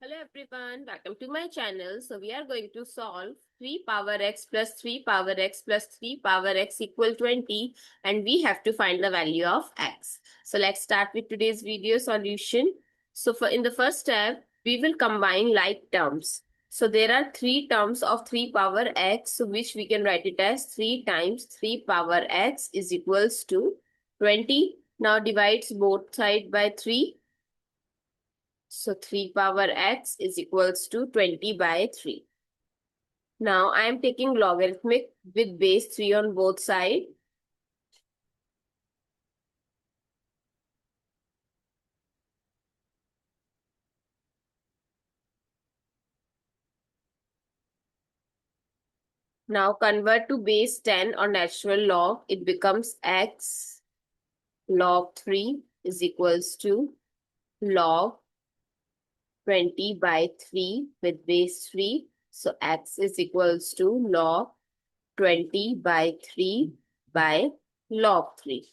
Hello everyone, welcome to my channel. So we are going to solve 3 power x plus 3 power x plus 3 power x equal 20 and we have to find the value of x. So let's start with today's video solution. So in the first step, we will combine like terms. So there are 3 terms of 3 power x, so which we can write it as 3 times 3 power x is equals to 20. Now divides both sides by 3. So 3 power x is equals to 20 by 3. Now I am taking logarithmic with base 3 on both sides. Now convert to base 10 or natural log. It becomes x log 3 is equals to log 20 by 3 with base 3. So x is equals to log 20 by 3 by log 3.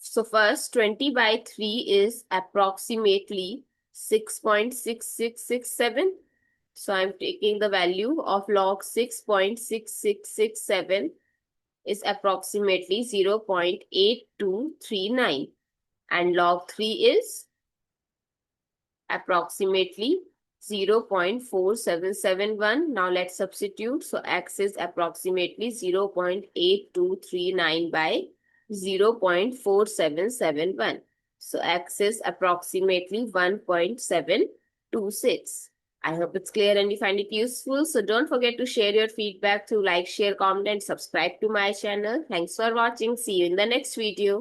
So first 20 by 3 is approximately 6.6667. So I'm taking the value of log 6.6667 is approximately 0.8239 and log 3 is approximately 0.4771. Now let's substitute. So x is approximately 0.8239 by 0.4771. So x is approximately 1.726. I hope it's clear and you find it useful. So don't forget to share your feedback through like, share, comment, and subscribe to my channel. Thanks for watching. See you in the next video.